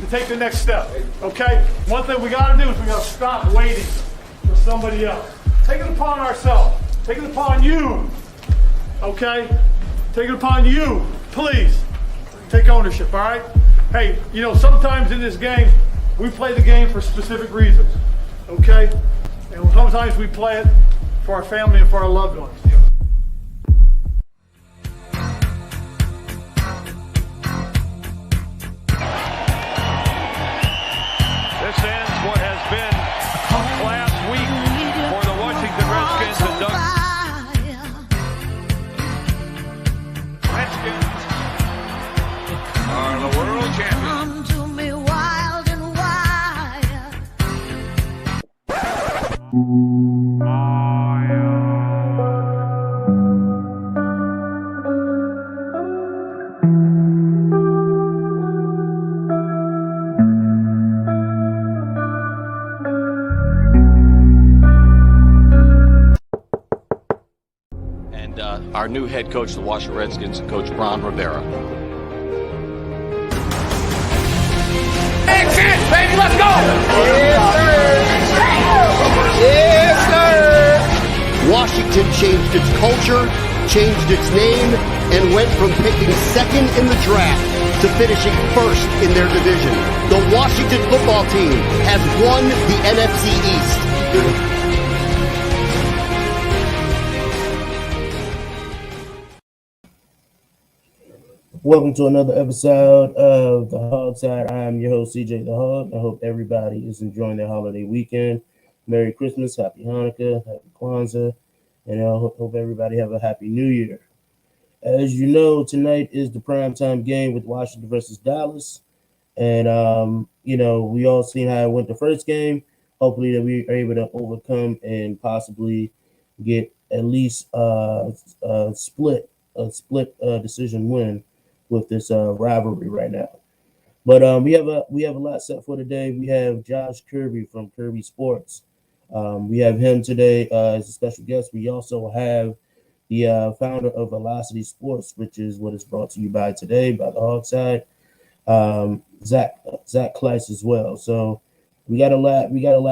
to take the next step, okay? One thing we got to do is we got to stop waiting for somebody else. Take it upon ourselves. Take it upon you, okay? Take it upon you, please. Take ownership, all right? Hey, you know, sometimes in this game, we play the game for specific reasons, okay? And sometimes we play it for our family and for our loved ones. This ends what has been a class week for the Washington Redskins and Doug. Redskins are the world champions. Our new head coach of the Washington Redskins, Coach Ron Rivera. That's it, baby, let's go! Yes, sir! Washington changed its culture, changed its name, and went from picking second in the draft to finishing first in their division. The Washington football team has won the NFC East. Welcome to another episode of the HOGside. I am your host, CJ the Hog. I hope everybody is enjoying their holiday weekend. Merry Christmas, Happy Hanukkah, Happy Kwanzaa, and I hope everybody have a Happy New Year. As you know, tonight is the primetime game with Washington versus Dallas. And, you know, we all seen how it went the first game. Hopefully that we are able to overcome and possibly get at least a split decision win with this rivalry right now. But we have a lot set for today. We have Josh Kirby from Kirby Sports. We have him today as a special guest. We also have the founder of Velocity Sports, which is what is brought to you by today by the HOGside, Zach Kleiss as well. So we got a lot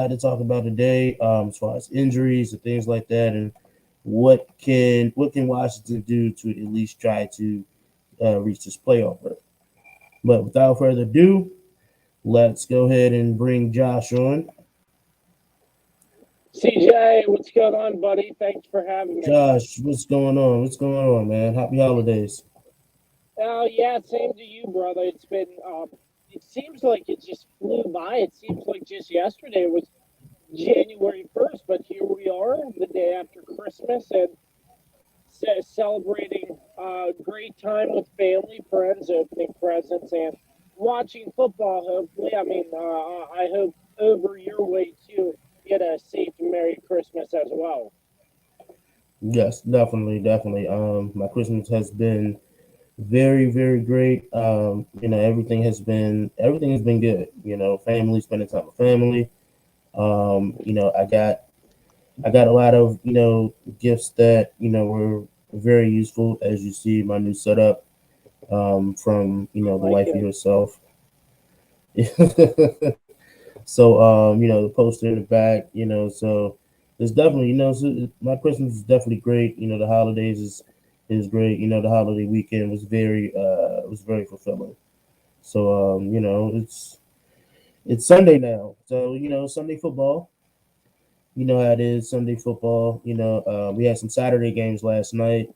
to talk about today as far as injuries and things like that, and what can Washington do to at least try to reach this playoff berth. But without further ado, let's go ahead and bring Josh on. CJ, what's going on, buddy? Thanks for having me. Josh, what's going on? What's going on, man? Happy holidays. Yeah, same to you, brother. It's been, it seems like it just flew by. It seems like just yesterday was January 1st, but here we are, the day after Christmas, and celebrating a great time with family, friends, opening presents, and watching football, hopefully. I mean, I hope over your way, too, get a safe Merry Christmas as well. Yes, definitely. My Christmas has been very, very great. You know, everything has been good. You know, family, spending time with family. You know, I got a lot of, you know, gifts that, you know, were very useful, as you see my new setup from, you know, the wifey herself. So, you know, the poster in the back, you know, so it's definitely, you know, so my Christmas is definitely great. You know, the holidays is great. You know, the holiday weekend was very fulfilling. So, you know, it's Sunday now. So, you know, Sunday football. You know how it is, Sunday football. You know, we had some Saturday games last night,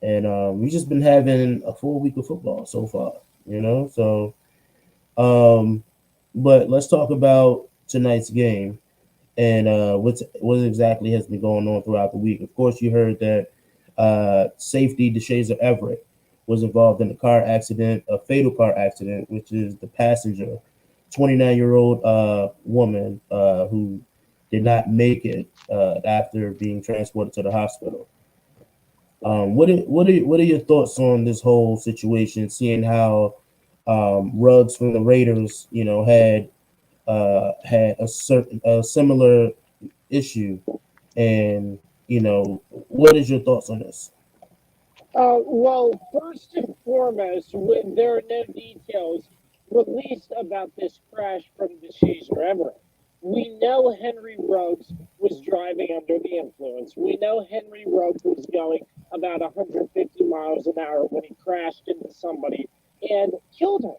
and we've just been having a full week of football so far, you know. So, but let's talk about tonight's game and what exactly has been going on throughout the week. Of course, you heard that safety DeShazer Everett was involved in a fatal car accident, which is the passenger, 29-year-old woman who did not make it after being transported to the hospital. What are your thoughts on this whole situation? Seeing how Ruggs from the Raiders, you know, had a similar issue, and you know, what is your thoughts on this? Well, first and foremost, there are no details released about this crash from the Shazer Everett. We know Henry Ruggs was driving under the influence. We know Henry Ruggs was going about 150 miles an hour when he crashed into somebody and killed him.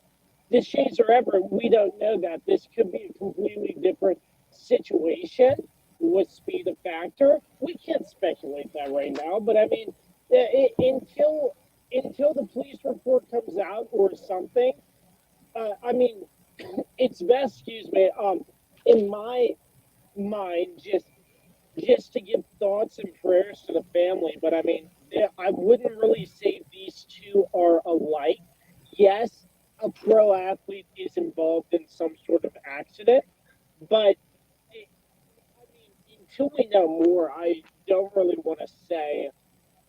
The Shazer Everett, we don't know that. This could be a completely different situation with speed a factor. We can't speculate that right now, but I mean, until the police report comes out or something, I mean, it's best, excuse me, in my mind, just to give thoughts and prayers to the family. But I mean, I wouldn't really say these two are alike. Yes, a pro athlete is involved in some sort of accident, but I mean, until we know more, I don't really want to say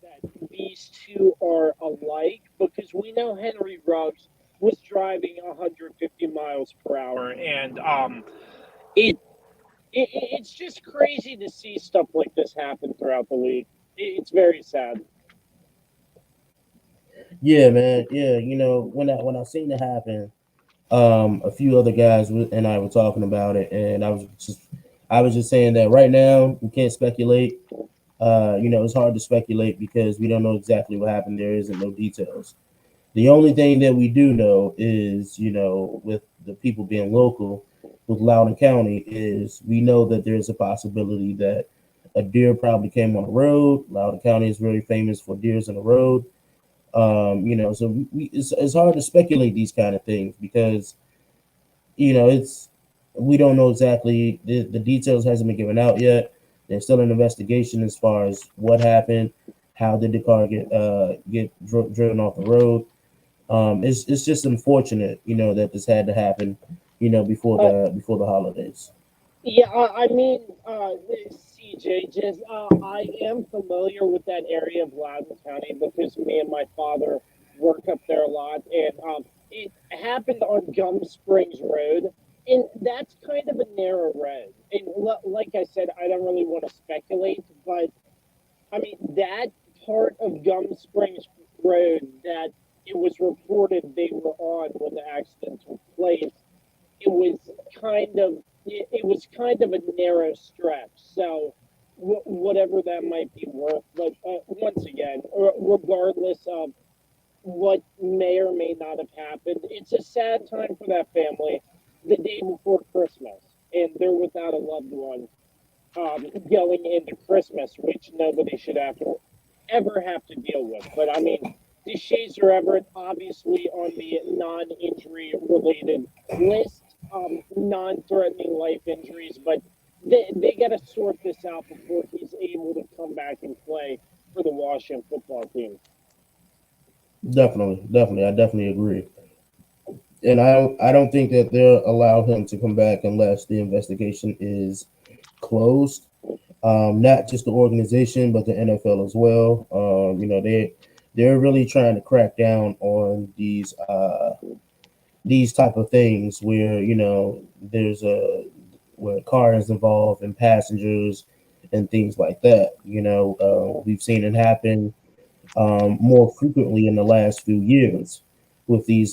that these two are alike because we know Henry Ruggs was driving 150 miles per hour, and it, it's just crazy to see stuff like this happen throughout the league. It's very sad. Yeah, man. Yeah, when I seen it happen, a few other guys and I were talking about it, and I was just saying that right now we can't speculate. It's hard to speculate because we don't know exactly what happened. There isn't no details. The only thing that we do know is, with the people being local with Loudoun County, is we know that there's a possibility that a deer probably came on the road. Loudoun County is very famous for deers on the road. So it's hard to speculate these kind of things because, it's we don't know exactly the details hasn't been given out yet. There's still an investigation as far as what happened, how did the car get driven off the road. It's just unfortunate, that this had to happen, before the holidays. Yeah, I mean, CJ, just I am familiar with that area of Loudoun County because me and my father work up there a lot, and it happened on Gum Springs Road, and that's kind of a narrow road. And like I said, I don't really want to speculate, but I mean that part of Gum Springs Road that it was reported they were on when the accident took place, it was it was kind of a narrow stretch. So whatever that might be worth, but once again, regardless of what may or may not have happened, it's a sad time for that family. The day before Christmas, and they're without a loved one going into Christmas, which nobody should ever have to deal with. But I mean, the Shazer Everett obviously on the non-injury related list, non-threatening life injuries, but they got to sort this out before he's able to come back and play for the Washington football team. Definitely, I definitely agree. And I don't think that they'll allow him to come back unless the investigation is closed. Not just the organization, but the NFL as well. They're really trying to crack down on these type of things where there's where a car is involved and passengers and things like that. We've seen it happen more frequently in the last few years with these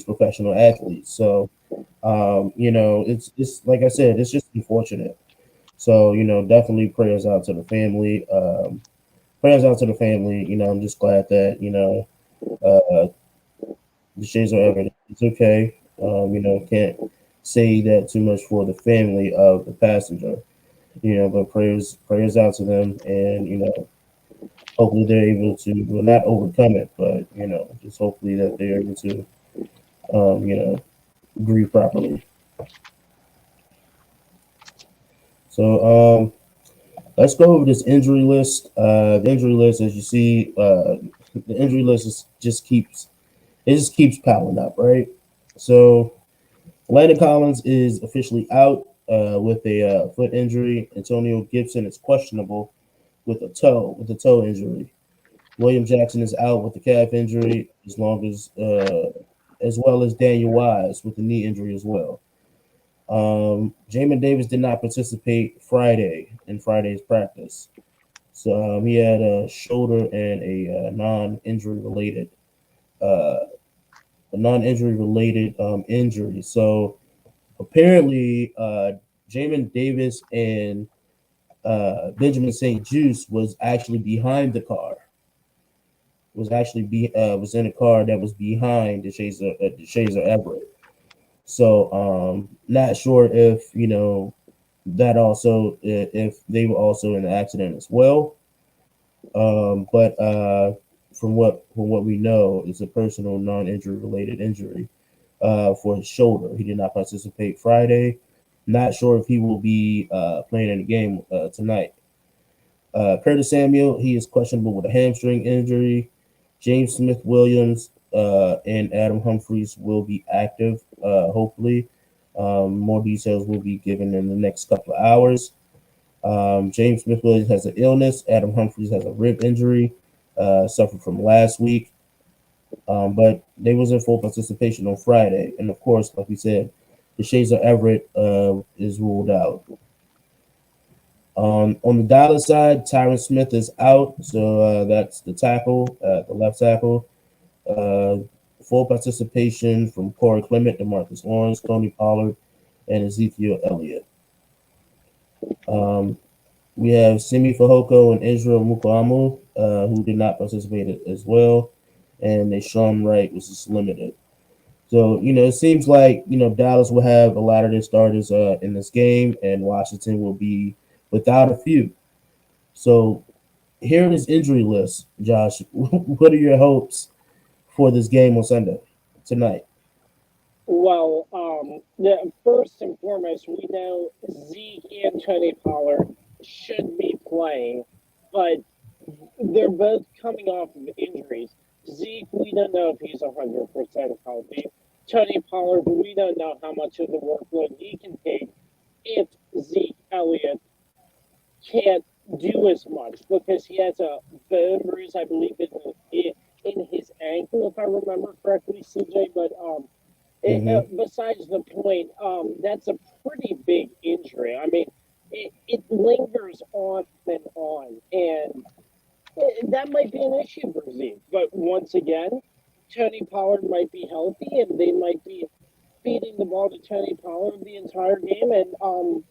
professional athletes. So it's like I said, it's just unfortunate. So definitely prayers out to the family. Prayers out to the family. I'm just glad that the shades are ever. It's okay. Can't say that too much for the family of the passenger. But prayers out to them, and hopefully they're able to not overcome it, but just hopefully that they're able to grieve properly. So let's go over this injury list. The injury list, as you see, the injury list just keeps piling up, right? So Landon Collins is officially out with a foot injury. Antonio Gibson is questionable with a toe injury. William Jackson is out with the calf injury, as well as Daniel Wise with the knee injury as well. Jamin Davis did not participate in Friday's practice. So he had a shoulder and a non-injury related non-injury related injury. So apparently, Jamin Davis and Benjamin St. Juice was actually behind the car. Was in a car that was behind the Shazer Everett. So not sure if that also if they were also in the accident as well. But from what we know, it's a personal non-injury related injury for his shoulder. He did not participate Friday. Not sure if he will be playing in the game tonight. Curtis Samuel, he is questionable with a hamstring injury. James Smith-Williams and Adam Humphries will be active, hopefully. More details will be given in the next couple of hours. James Smith-Williams has an illness. Adam Humphries has a rib injury, suffered from last week. But they was in full participation on Friday. And, of course, like we said, the Shazer Everett is ruled out. On the Dallas side, Tyron Smith is out. So that's the tackle, the left tackle. Full participation from Corey Clement, DeMarcus Lawrence, Tony Pollard, and Ezekiel Elliott. We have Simi Fehoko and Israel Mukuamu, who did not participate as well. And Deshaun Wright was just limited. So, it seems like, Dallas will have a lot of their starters in this game, and Washington will be without a few. So, here is injury list, Josh. What are your hopes for this game on Sunday, tonight? Well, first and foremost, we know Zeke and Tony Pollard should be playing, but they're both coming off of injuries. Zeke, we don't know if he's 100% healthy. Tony Pollard, we don't know how much of the workload he can take if Zeke Elliott can't do as much because he has a bone bruise, I believe, in his ankle, if I remember correctly, CJ. But besides the point, that's a pretty big injury. I mean, it lingers on and on, and that might be an issue for Zeke. But once again, Tony Pollard might be healthy, and they might be feeding the ball to Tony Pollard the entire game, and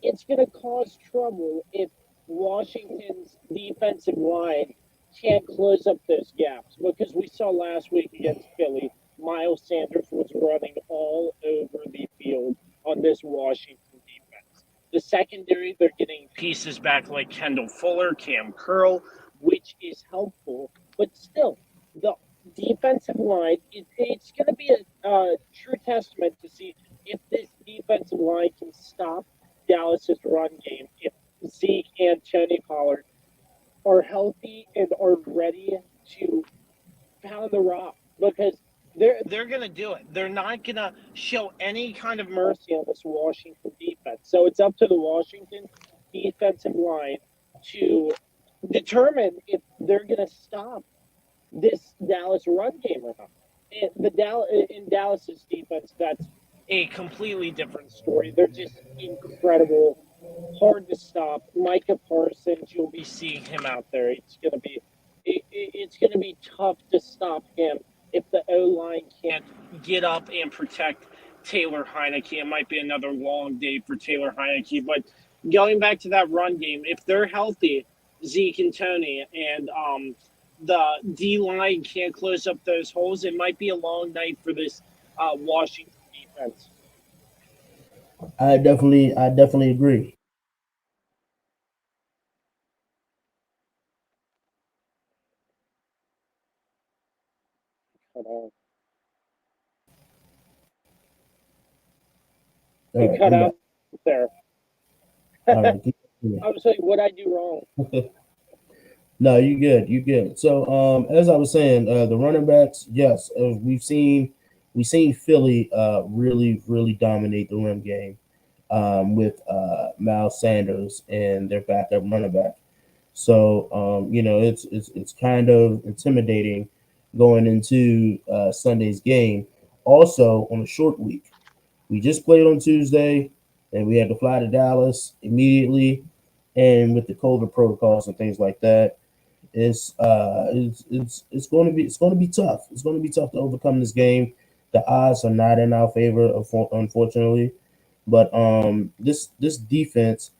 it's going to cause trouble if Washington's defensive line can't close up those gaps, because we saw last week against Philly, Miles Sanders was running all over the field on this Washington defense. The secondary, they're getting pieces back like Kendall Fuller, Cam Curl, which is helpful, but still, the defensive line, it's going to be a true testament to see if this defensive line can stop Dallas's run game, if Zeke and Tony Pollard are healthy and are ready to pound the rock, because they're going to do it. They're not going to show any kind of mercy on this Washington defense. So it's up to the Washington defensive line to determine if they're going to stop this Dallas run game or not. And in Dallas's defense, that's a completely different story. They're just incredible, hard to stop. Micah Parsons, you'll be seeing him out there. It's going to be tough to stop him if the O-line can't get up and protect Taylor Heineke. It might be another long day for Taylor Heineke. But going back to that run game, if they're healthy, Zeke and Tony, and the D-line can't close up those holes, it might be a long night for this Washington defense. I definitely agree. You cut out there. All right. I was like, what'd I do wrong? No, you good. So, as I was saying, the running backs, yes, we've seen Philly really dominate the run game with Miles Sanders and their backup running back. So, it's kind of intimidating going into Sunday's game. Also, on a short week, we just played on Tuesday, and we had to fly to Dallas immediately, and with the COVID protocols and things like that, It's going to be tough. It's going to be tough to overcome this game. The odds are not in our favor, unfortunately. But this defense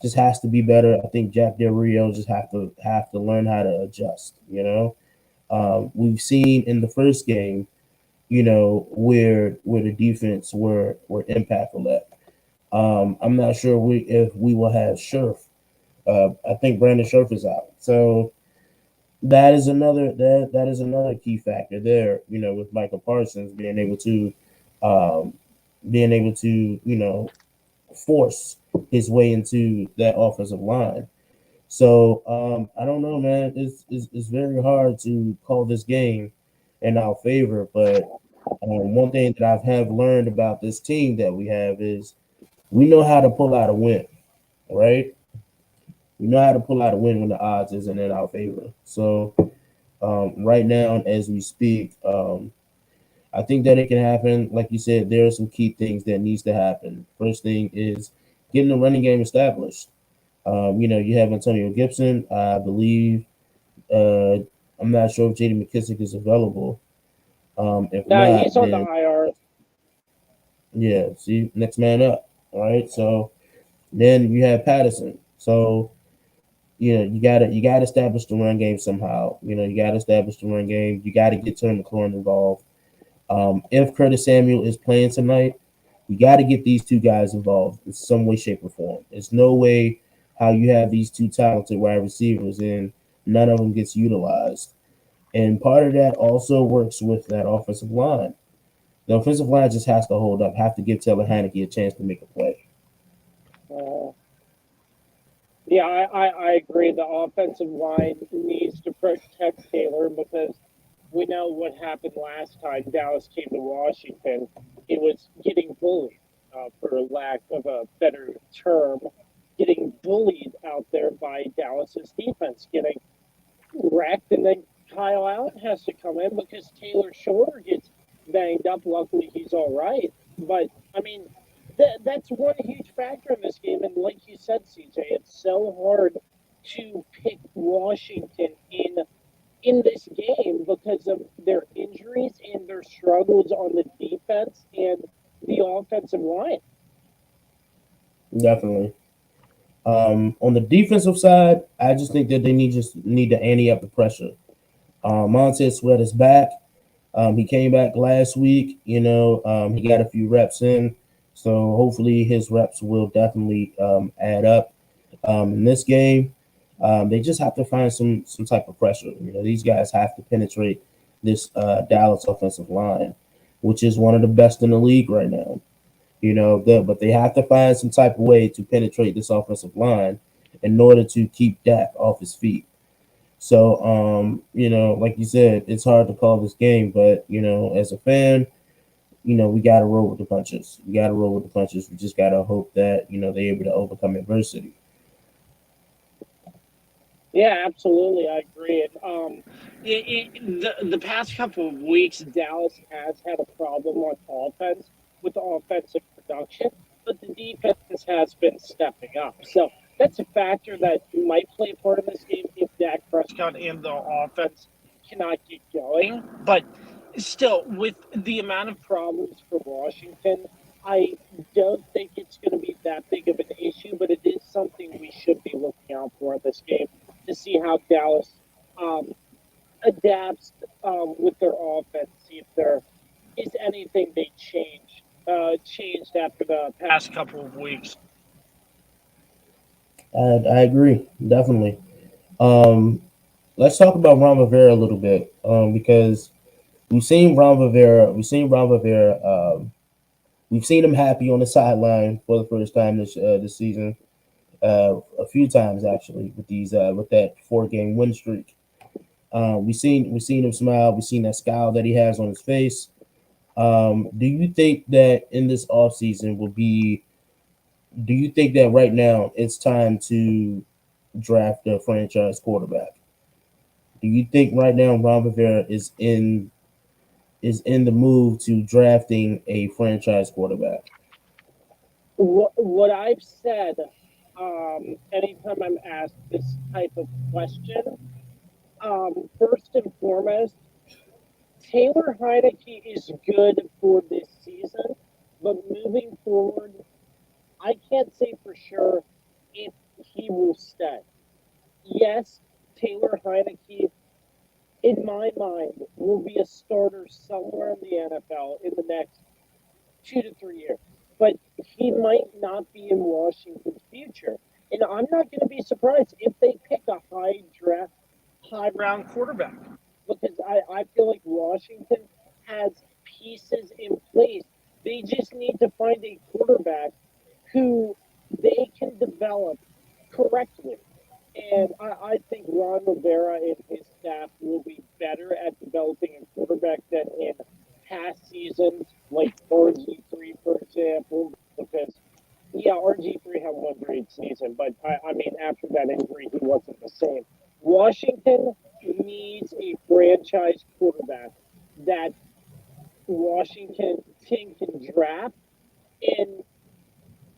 just has to be better. I think Jack Del Rio just have to learn how to adjust. We've seen in the first game, where the defense were impactful at. I'm not sure if we will have Scherf. I think Brandon Scherf is out, so that is another key factor there. With Michael Parsons being able to force his way into that offensive line. So I don't know, man. It's very hard to call this game in our favor, but one thing that I have learned about this team that we have is we know how to pull out a win, right? We know how to pull out a win when the odds isn't in our favor. So right now, as we speak, I think that it can happen. Like you said, there are some key things that needs to happen. First thing is getting the running game established. You have Antonio Gibson. I believe. I'm not sure if J.D. McKissick is available. If not, he's on then, the IR. yeah. See, next man up. All right. So then you have Patterson. So you gotta establish the run game somehow. You gotta establish the run game. You gotta get Terry McLaurin involved. If Curtis Samuel is playing tonight, you got to get these two guys involved in some way, shape, or form. There's no way how you have these two talented wide receivers and none of them gets utilized. And part of that also works with that offensive line. The offensive line just has to hold up, have to give Taylor Heineke a chance to make a play. Yeah, I agree. The offensive line needs to protect Taylor because we know what happened last time Dallas came to Washington. It was getting bullied, for lack of a better term, getting bullied out there by Dallas's defense, getting wrecked, and then Kyle Allen has to come in because Taylor Shorter gets banged up. Luckily, he's all right. But, I mean, that's one huge factor in this game. And like you said, CJ, it's so hard to pick Washington in this game because of their injuries and their struggles on the defense and the offensive line. Definitely. On the defensive side, I just think that they need to ante up the pressure. Montez Sweat is back. He came back last week. He got a few reps in, so hopefully his reps will definitely add up in this game. They just have to find some type of pressure. These guys have to penetrate this Dallas offensive line, which is one of the best in the league right now. But they have to find some type of way to penetrate this offensive line in order to keep Dak off his feet. So, like you said, it's hard to call this game, but, as a fan, we got to roll with the punches. We just got to hope that, they're able to overcome adversity. Yeah, absolutely. I agree. And, the past couple of weeks, Dallas has had a problem on offense with the offensive production, but the defense has been stepping up. So that's a factor that might play a part in this game if Dak Prescott and the offense cannot get going. But still, with the amount of problems for Washington, I don't think it's going to be that big of an issue, but it is something we should be looking out for in this game to see how Dallas adapts with their offense, see if there is anything they changed after the past couple of weeks. I agree, definitely. Let's talk about Ron Rivera a little bit because we've seen Ron Rivera. We've seen him happy on the sideline for the first time this season. A few times actually with that 4-game win streak. We've seen him smile. We've seen that scowl that he has on his face. Do you think that in this offseason do you think that right now it's time to draft a franchise quarterback? Do you think right now Ron Rivera is in the move to drafting a franchise quarterback? What I've said, anytime I'm asked this type of question, First and foremost, Taylor Heineke is good for this season, but moving forward, I can't say for sure if he will stay. Yes, Taylor Heineke, in my mind, will be a starter somewhere in the NFL in the next 2 to 3 years. But he might not be in Washington's future. And I'm not going to be surprised if they pick a high round quarterback. Because I feel like Washington has pieces in place. They just need to find a quarterback who they can develop correctly. And I think Ron Rivera and his staff will be better at developing a quarterback than in past seasons, like RG3, for example, because, yeah, RG3 had one great season, but I mean, after that injury, he wasn't the same. Washington needs a franchise quarterback that Washington can draft and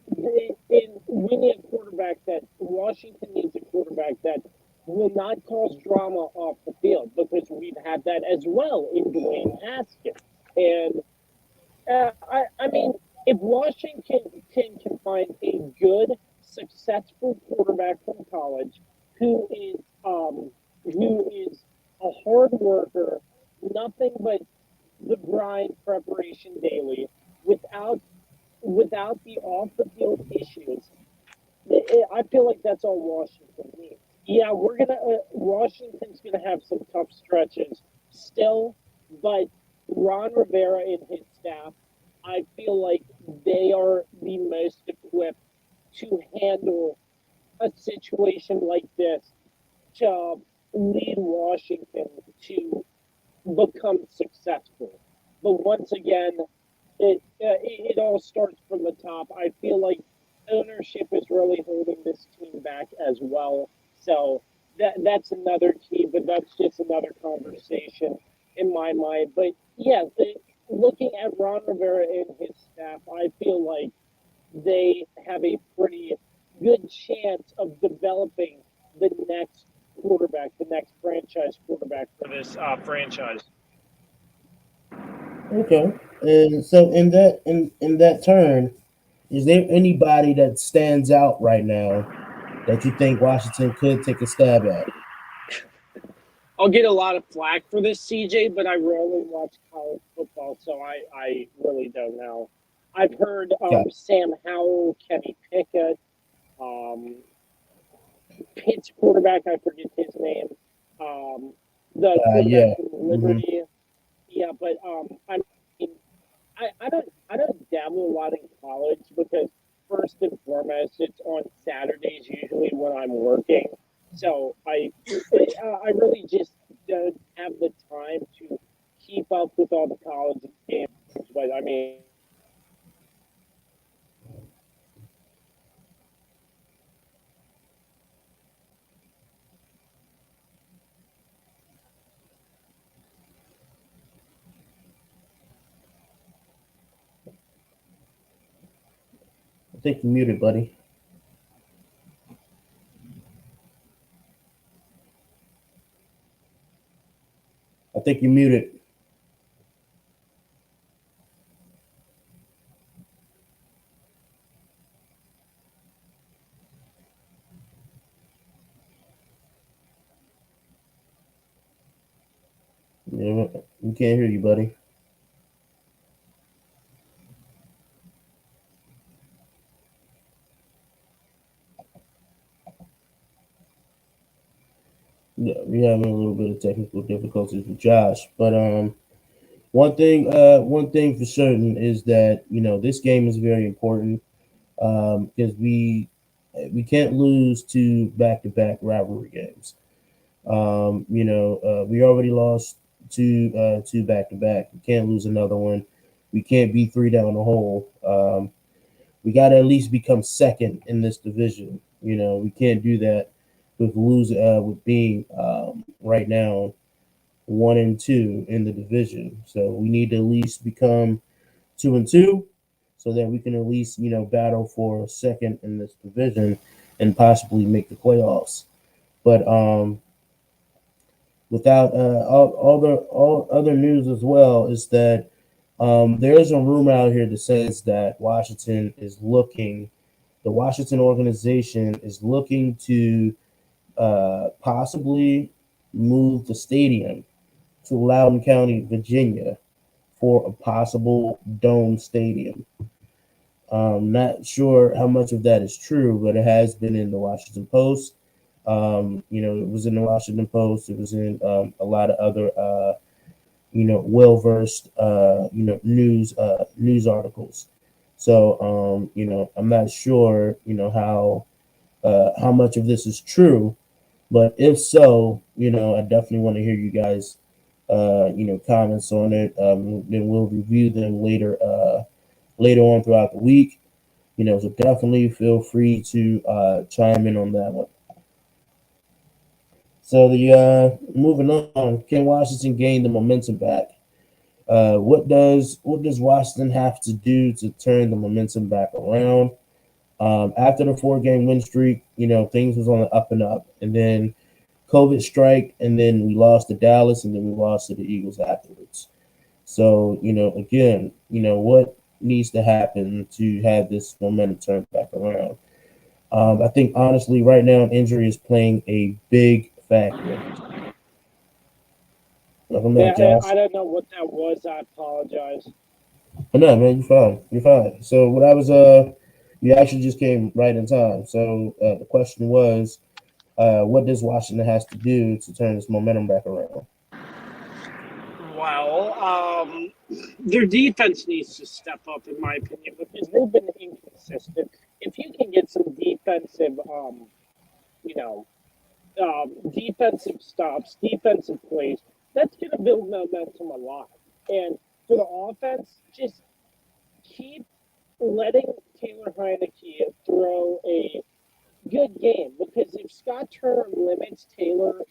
we need a quarterback that Washington needs a quarterback that will not cause drama off the field because we've had that as well in Dwayne Haskins. And I mean, if Washington can find a good, successful quarterback from college who is a hard worker, nothing but the grind preparation daily, without the off the field issues, I feel like that's all Washington needs. Yeah, Washington's gonna have some tough stretches still, but Ron Rivera and his staff, I feel like they are the most equipped to handle a situation like this, to lead Washington to become successful. But once again, it all starts from the top. I feel like ownership is really holding this team back as well. So that's another key, but that's just another conversation in my mind. But yeah, looking at Ron Rivera and his staff, I feel like they have a pretty good chance of developing the next quarterback, the next franchise quarterback for this franchise. Okay. And so in that turn, is there anybody that stands out right now that you think Washington could take a stab at? I'll get a lot of flack for this, CJ, but I rarely watch college football, so I really don't know. I've heard Sam Howell, Kenny Pickett, Pitt's quarterback, I forget his name, the quarterback from Liberty. Mm-hmm. Yeah, but I mean, I don't dabble a lot in college because first and foremost, it's on Saturdays usually when I'm working. So I really just don't have the time to keep up with all the college games. But I mean, I think you're muted, buddy. I think you're muted. Yeah, we can't hear you, buddy. Yeah, we're having a little bit of technical difficulties with Josh, but one thing for certain is that this game is very important because we can't lose two back-to-back rivalry games. We already lost two back-to-back. We can't lose another one. We can't be three down the hole. We got to at least become second in this division. We can't do that with being right now 1-2 in the division. So we need to at least become 2-2 so that we can at least battle for second in this division and possibly make the playoffs. But without all other news as well, is that there is a rumor out here that says that the Washington organization is looking to possibly move the stadium to Loudoun County, Virginia, for a possible dome stadium. Not sure how much of that is true, but it has been in the Washington Post. It was in the Washington Post. It was in a lot of other, well-versed, news articles. So, I'm not sure, how much of this is true, but if so, I definitely want to hear you guys, comments on it. Then we'll review them later on throughout the week. So definitely feel free to chime in on that one. So the moving on, can Washington gain the momentum back? What does Washington have to do to turn the momentum back around? After the 4-game win streak, things was on the up and up, and then COVID strike, and then we lost to Dallas, and then we lost to the Eagles afterwards. So again, what needs to happen to have this momentum turned back around? I think honestly, right now, injury is playing a big factor. I don't know what that was. I apologize. But no, man, you're fine. So what I was you actually just came right in time. So the question was, what does Washington has to do to turn this momentum back around? Well, their defense needs to step up, in my opinion, because they've been inconsistent. If you can get some defensive, defensive stops, defensive plays, that's going to build momentum a lot. And for the offense, just keep letting Taylor Heineke throw a good game, because if Scott Turner limits Taylor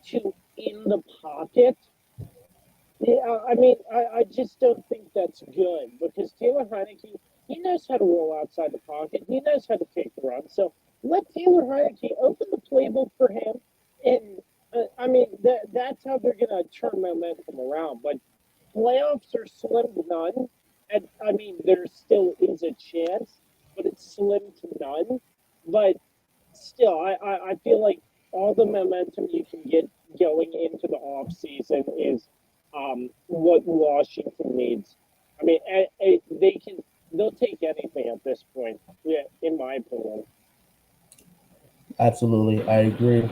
to in the pocket, I just don't think that's good, because Taylor Heineke, he knows how to roll outside the pocket. He knows how to take the run. So let Taylor Heineke open the playbook for him, and that's how they're going to turn momentum around. But playoffs are slim to none, and there still is a chance, but it's slim to none. But still, I feel like all the momentum you can get going into the off season is what Washington needs. They'll take anything at this point. Yeah, in my opinion. Absolutely, I agree.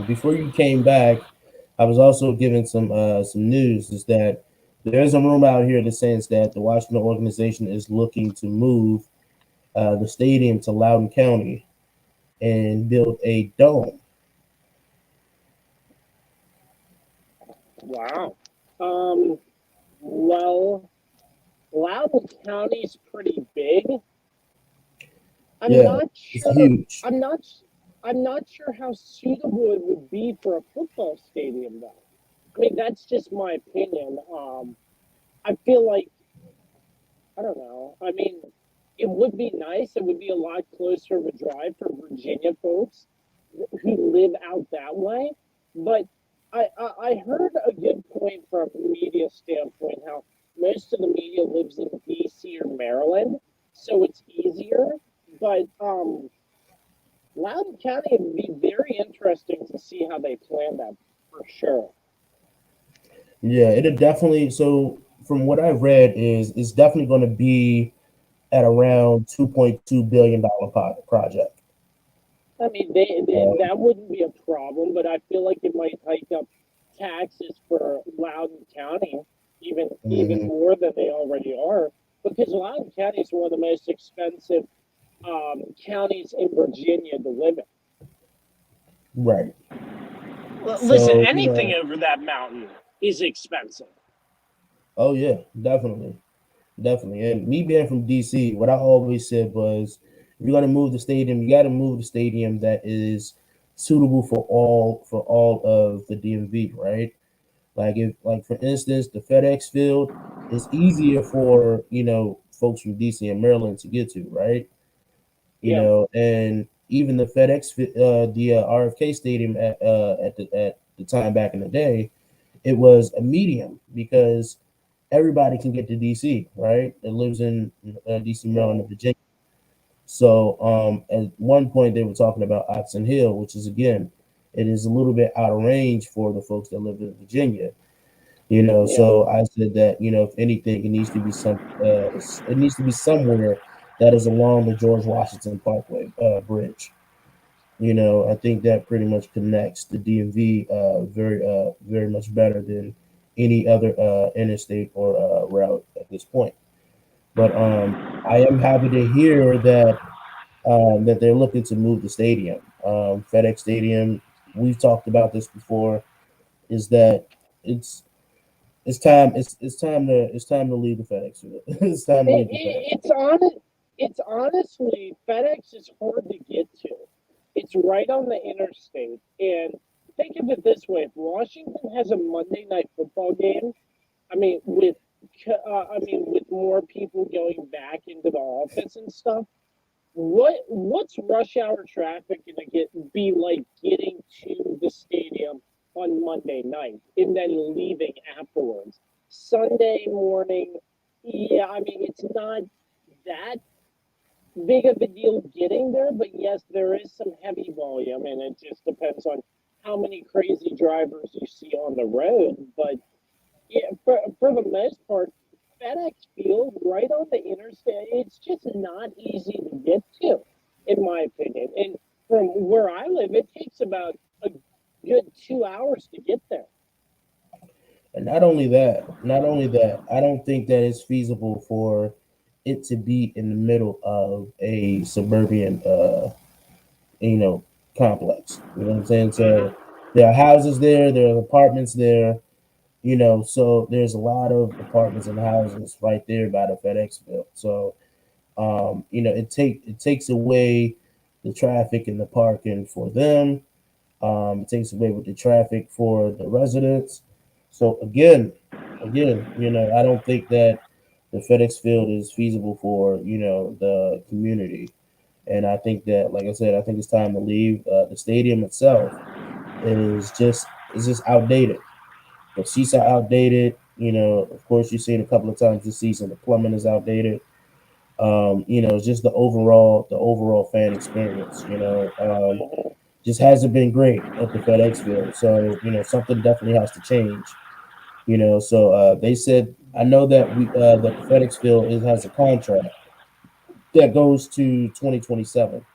Before you came back, I was also given some news. Is that there is a rumor out here that says that the Washington organization is looking to move the stadium to Loudoun County and build a dome. Wow. Well, Loudoun County's pretty big. I'm not sure. It's huge. I'm not sure how suitable it would be for a football stadium, though. That's just my opinion. I feel like, I don't know. It would be nice. It would be a lot closer of a drive for Virginia folks who live out that way. But I heard a good point from a media standpoint, how most of the media lives in D.C. or Maryland, so it's easier. But Loudoun County would be very interesting to see how they plan that, for sure. Yeah, it'll definitely. So from what I've read, it's definitely going to be at around $2.2 billion project. That wouldn't be a problem, but I feel like it might hike up taxes for Loudoun County even more than they already are, because Loudoun County is one of the most expensive counties in Virginia to live in. Right. Listen, anything over that mountain is expensive. Oh yeah, definitely. And me being from DC, what I always said was, if you're gonna move the stadium, you got to move the stadium that is suitable for all of the DMV, right? Like for instance, the FedEx Field is easier for folks from DC and Maryland to get to, right? And even the FedEx, the RFK Stadium at the time back in the day, it was a medium because everybody can get to DC, right? It lives in DC, Maryland, and Virginia. So at one point they were talking about Oxon Hill, which is again, it is a little bit out of range for the folks that live in Virginia. So I said that if anything, it needs to be it needs to be somewhere that is along the George Washington Parkway bridge. I think that pretty much connects the DMV very much better than any other interstate or route at this point. But I am happy to hear that they're looking to move the stadium. FedEx Stadium, we've talked about this before, is that it's time to leave the FedEx field. It's time to leave the FedEx. It's honestly, FedEx is hard to get to. It's right on the interstate, and think of it this way: if Washington has a Monday night football game, with more people going back into the office and stuff, what's rush hour traffic gonna be like getting to the stadium on Monday night and then leaving afterwards? Sunday morning, it's not that big of a deal getting there, but yes, there is some heavy volume, and it just depends on how many crazy drivers you see on the road. But yeah, for the most part, FedEx Field right on the interstate, it's just not easy to get to, in my opinion. And from where I live, it takes about a good 2 hours to get there. And not only that, I don't think that it's feasible for it to be in the middle of a suburban complex. You know what I'm saying? So there are houses there are apartments there, so there's a lot of apartments and houses right there by the FedEx field. So it takes away the traffic and the parking for them. It takes away with the traffic for the residents. So again, I don't think that the FedEx field is feasible for the community, and I think that, like I said, I think it's time to leave. The stadium itself is just outdated. The seats are outdated. Of course, you've seen a couple of times this season the plumbing is outdated. It's just the overall fan experience. Just hasn't been great at the FedEx field. So something definitely has to change. So they said, I know that that the FedEx field has a contract that goes to 2027.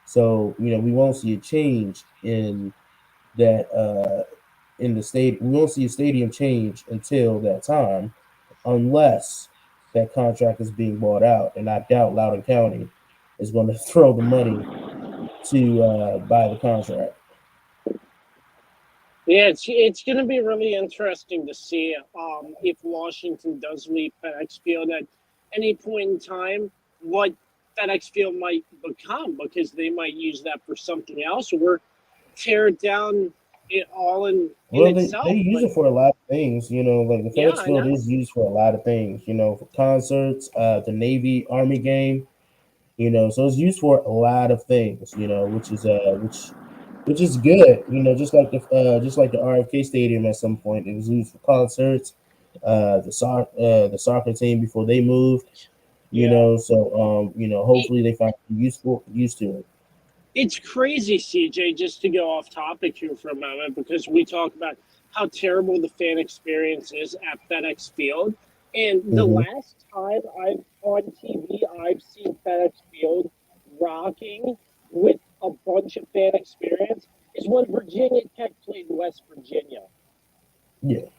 So we won't see a change in that in the state. We won't see a stadium change until that time, unless that contract is being bought out. And I doubt Loudoun County is going to throw the money to buy the contract. Yeah, it's going to be really interesting to see if Washington does leave FedEx Field at any point in time, what FedEx Field might become, because they might use that for something else or tear it down it all in itself. They use it for a lot of things, like the FedEx Field is used for a lot of things, for concerts, the Navy Army game, so it's used for a lot of things, which is good, just like the RFK Stadium at some point. It was used for concerts, the soccer team before they moved, so hopefully they find used to it. It's crazy, CJ, just to go off topic here for a moment, because we talk about how terrible the fan experience is at FedEx Field. And the last time on TV I've seen FedEx Field rocking with a bunch of fan experience is when Virginia Tech played West Virginia. Yeah.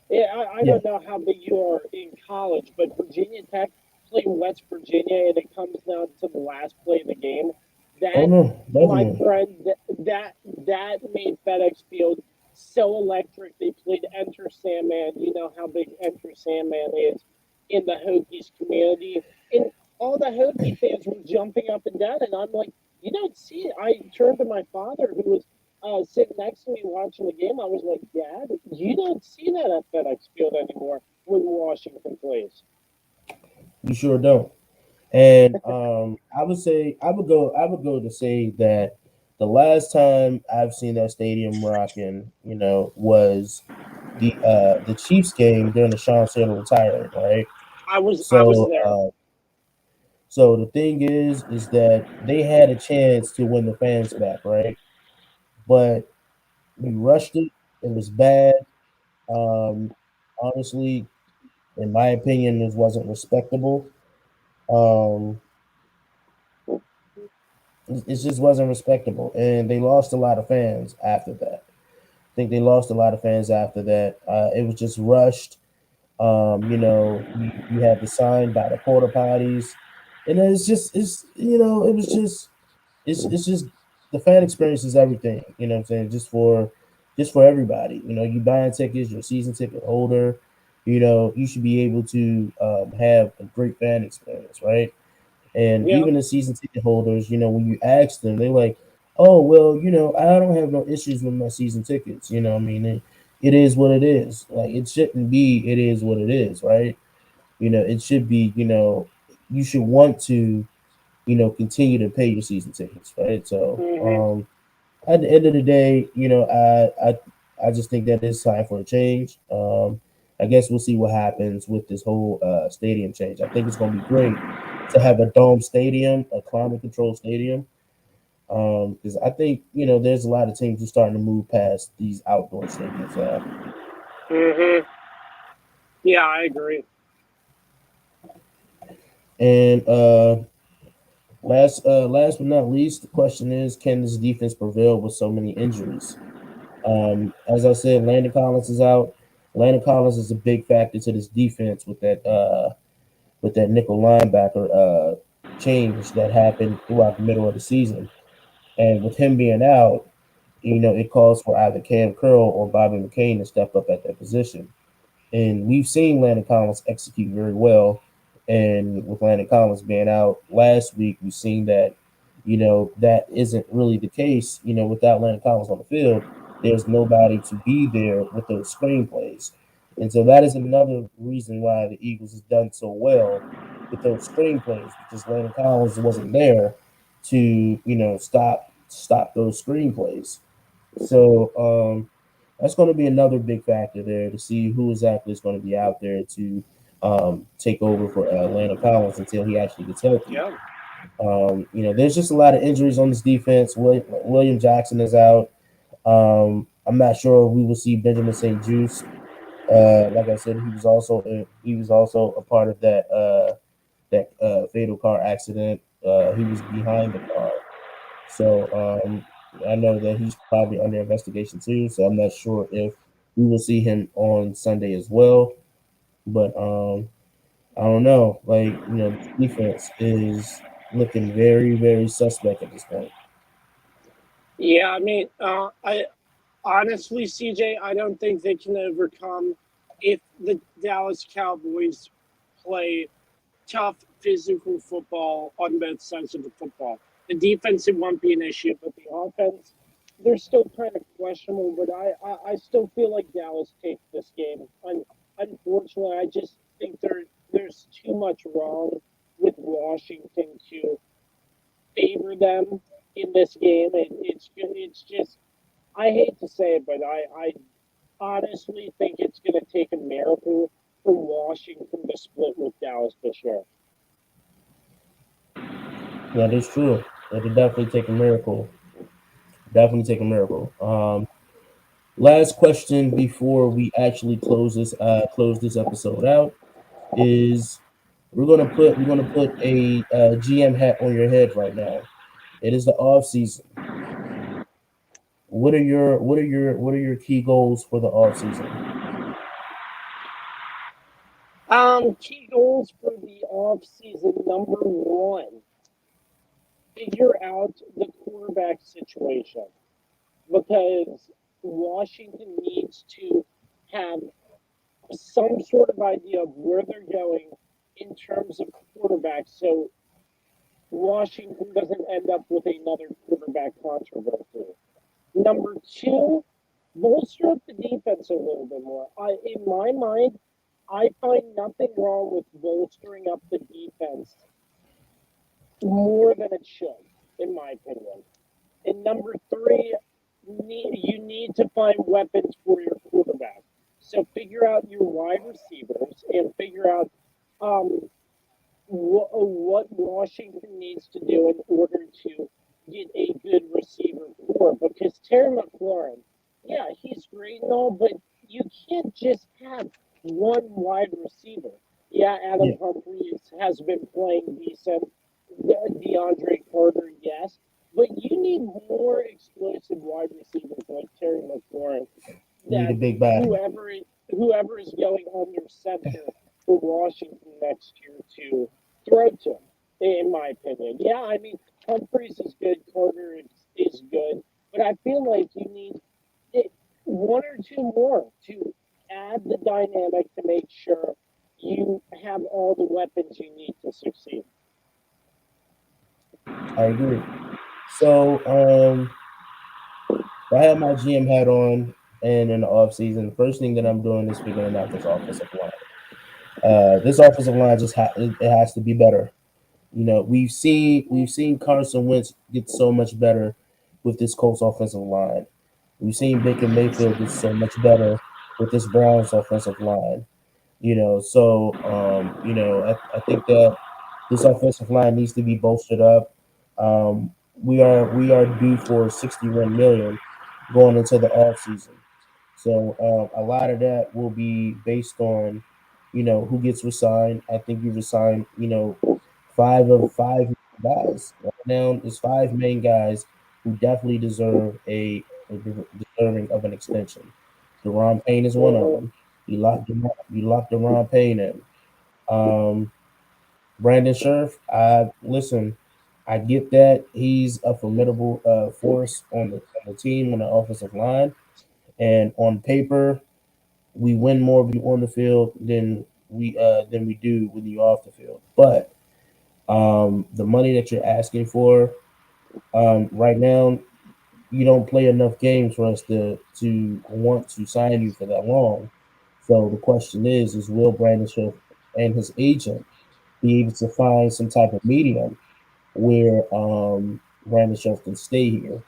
Yeah, I don't know how big you are in college, but Virginia Tech played West Virginia, and it comes down to the last play of the game. My friend, that made FedEx Field so electric. They played Enter Sandman. You know how big Enter Sandman is in the Hokies community. And all the Hokie fans were jumping up and down, and I'm like, you don't see it. I turned to my father, who was sitting next to me watching the game. I was like, Dad, you don't see that at FedEx Field anymore when Washington plays. You sure don't. And I would go to say that the last time I've seen that stadium rocking, was the Chiefs game during the Sean Taylor retirement, right? I was So there. so the thing is that they had a chance to win the fans back, right? But we rushed it. It was bad. Honestly, in my opinion, it wasn't respectable. Um, it just wasn't respectable, and they lost a lot of fans after that. I think they lost a lot of fans after that. It was just rushed. You had the sign by the porta potties, and it was just it's just the fan experience is everything. You know what I'm saying? Just for everybody. You buying tickets, you're a season ticket holder. You should be able to have a great fan experience, right? And Yeah. even the season ticket holders, when you ask them, they're like, "Oh, well, I don't have no issues with my season tickets." I mean, it is what it is. Like it shouldn't be. It is what it is, right? It should be. You should want to, continue to pay your season tickets, right? So, Mm-hmm. at the end of the day, I just think that it's time for a change. I guess we'll see what happens with this whole stadium change. I think it's going to be great to have a dome stadium, a climate controlled stadium, because I think there's a lot of teams who are starting to move past these outdoor stadiums now. Mm-hmm. Yeah, I agree. And last but not least, the question is, can this defense prevail with so many injuries? As I said, Landon Collins is out. Landon Collins is a big factor to this defense with that nickel linebacker change that happened throughout the middle of the season. And with him being out, it calls for either Cam Curl or Bobby McCain to step up at that position. And we've seen Landon Collins execute very well. And with Landon Collins being out last week, we've seen that, that isn't really the case. Without Landon Collins on the field, there's nobody to be there with those screenplays. And so that is another reason why the Eagles has done so well with those screenplays, because Landon Collins wasn't there to, stop those screenplays. So that's going to be another big factor there to see who exactly is going to be out there to take over for Landon Collins until he actually gets healthy. Yeah. There's just a lot of injuries on this defense. William Jackson is out. I'm not sure if we will see Benjamin St. Juice. Like I said, he was also a part of that fatal car accident. He was behind the car, so I know that he's probably under investigation too. So I'm not sure if we will see him on Sunday as well. But I don't know. Like the defense is looking very, very suspect at this point. Yeah, I mean, I honestly, CJ, I don't think they can overcome if the Dallas Cowboys play tough physical football on both sides of the football. The defense, it won't be an issue, but the offense, they're still kind of questionable. But I still feel like Dallas takes this game. Unfortunately, I just think there's too much wrong with Washington to favor them in this game. It's just I hate to say it, but I honestly think it's going to take a miracle for Washington to split with Dallas this year. That is true. It could definitely take a miracle. Definitely take a miracle. Last question before we actually close this episode out is we're gonna put a GM hat on your head right now. It is the off season. What are your key goals for the off season? Key goals for the off season: number one, figure out the quarterback situation, because Washington needs to have some sort of idea of where they're going in terms of quarterbacks, so Washington doesn't end up with another quarterback controversy. Number two, bolster up the defense a little bit more. In my mind, I find nothing wrong with bolstering up the defense more than it should, in my opinion. And number three, you need to find weapons for your quarterback. So figure out your wide receivers and figure out what Washington needs to do in order to get a good receiver core. Because Terry McLaurin, yeah, he's great and all, but you can't just have one wide receiver. Yeah, Adam Humphries has been playing decent. DeAndre Carter, yes. But you need more explosive wide receivers like Terry McLaurin. You need a That big body. whoever is going under center for Washington next year to throw to, in my opinion. Yeah, I mean, Humphries is good, Carter is good, but I feel like you need one or two more to add the dynamic to make sure you have all the weapons you need to succeed. I agree. So, I have my GM hat on, and in the offseason, the first thing that I'm doing is figuring out this offensive line. This offensive line it has to be better. You know, we've seen Carson Wentz get so much better with this Colts offensive line. We've seen Baker Mayfield get so much better with this Browns offensive line. You know, so I think that this offensive line needs to be bolstered up. We are due for 61 million going into the off season. So a lot of that will be based on, who gets resigned. I think you resigned, five guys. Right now, there's five main guys who definitely deserving of an extension. Deron Payne is one of them. You locked Deron Payne in. Brandon Scherf, listen. I get that he's a formidable force on the team on the offensive line, and on paper, we win more when you're on the field than we do when you're off the field. But the money that you're asking for right now, you don't play enough games for us to want to sign you for that long. So the question is will Brandon Scherf and his agent be able to find some type of medium where Brandon Scherf can stay here?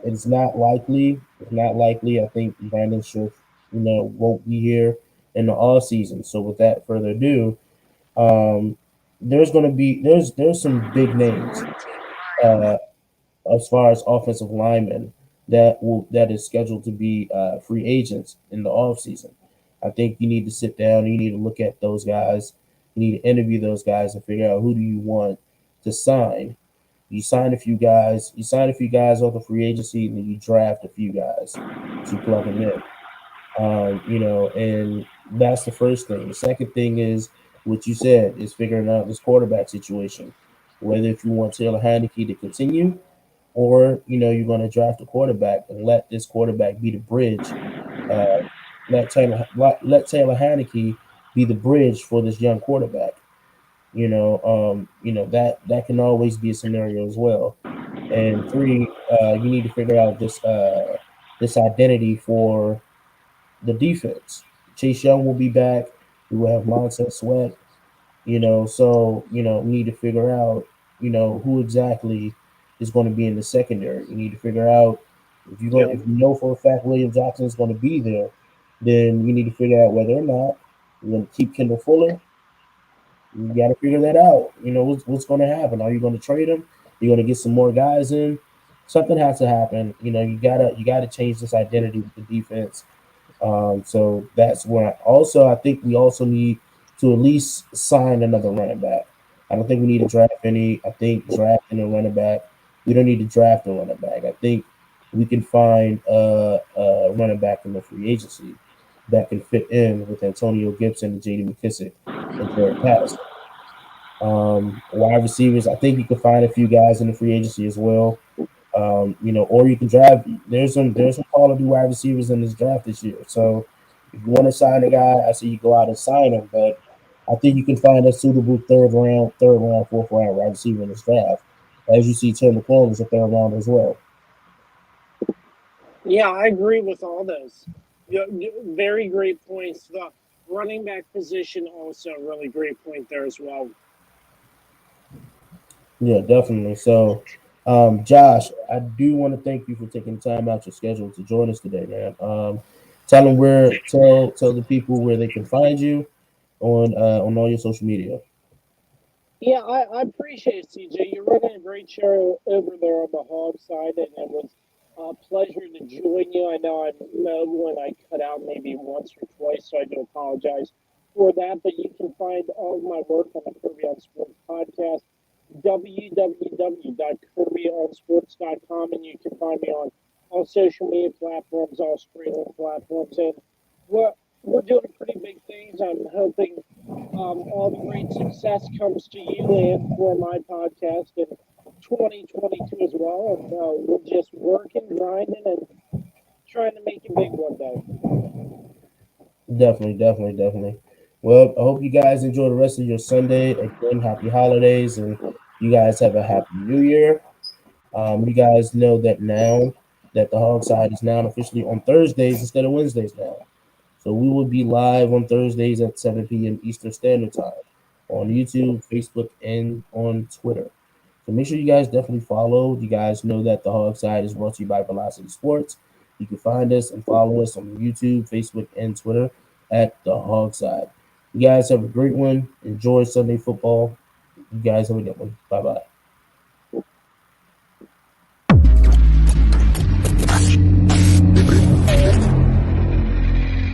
It's not likely. It's not likely. I think Brandon Scherf, won't be here in the all season. So without further ado, there's some big names as far as offensive linemen that is scheduled to be free agents in the off season. I think you need to sit down. You need to look at those guys. You need to interview those guys and figure out who do you want to sign. You sign a few guys. You sign a few guys off the free agency, and then you draft a few guys to plug them in. And that's the first thing. The second thing is what you said is figuring out this quarterback situation. Whether if you want Taylor Heineke to continue, or you're going to draft a quarterback and let this quarterback be the bridge. Let Taylor Heineke be the bridge for this young quarterback. That can always be a scenario as well. And three, you need to figure out this identity for the defense. Chase Young will be back. We will have Montez Sweat. So we need to figure out who exactly is going to be in the secondary. You need to figure out if you know for a fact William Jackson is going to be there, then you need to figure out whether or not you're going to keep Kendall Fuller. You got to figure that out. What's going to happen? Are you going to trade him? You're going to get some more guys in. Something has to happen. You gotta change this identity with the defense. So that's where I think we also need to at least sign another running back. I don't think we need to draft any. I think drafting a running back, we don't need to draft a running back. I think we can find a running back in the free agency that can fit in with Antonio Gibson and J.D. McKissick and Derek Patterson. Wide receivers, I think you can find a few guys in the free agency as well. Or you can draft. There's some quality wide receivers in this draft this year. So if you want to sign a guy, I say you go out and sign him. But I think you can find a suitable third round, fourth round wide receiver in this draft. As you see, Tim McClellan is a third round as well. Yeah, I agree with all those. Very great points. The running back position also a really great point there as well. Yeah, definitely. So Josh, I do want to thank you for taking time out your schedule to join us today, man. Tell the people where they can find you on all your social media. Yeah, I appreciate it, CJ. You're running a great show over there on the hog side, and it was a pleasure to join you. I know when I cut out maybe once or twice, so I do apologize for that. But you can find all of my work on the Kirby on Sports podcast, www.kirbyonsports.com, and you can find me on all social media platforms, all streaming platforms, and we're doing pretty big things. I'm hoping all the great success comes to you and for my podcast in 2022 as well. And we're just working, grinding, and trying to make it big one day. Definitely. Well, I hope you guys enjoy the rest of your Sunday. Again, happy holidays, and you guys have a happy New Year. You guys know that now that the Hog Side is now officially on Thursdays instead of Wednesdays now. So we will be live on Thursdays at 7 p.m. Eastern Standard Time on YouTube, Facebook, and on Twitter. So make sure you guys definitely follow. You guys know that the Hog Side is brought to you by Velocity Sports. You can find us and follow us on YouTube, Facebook, and Twitter at the Hog Side. You guys have a great one. Enjoy Sunday football. You guys have a good one. Bye-bye.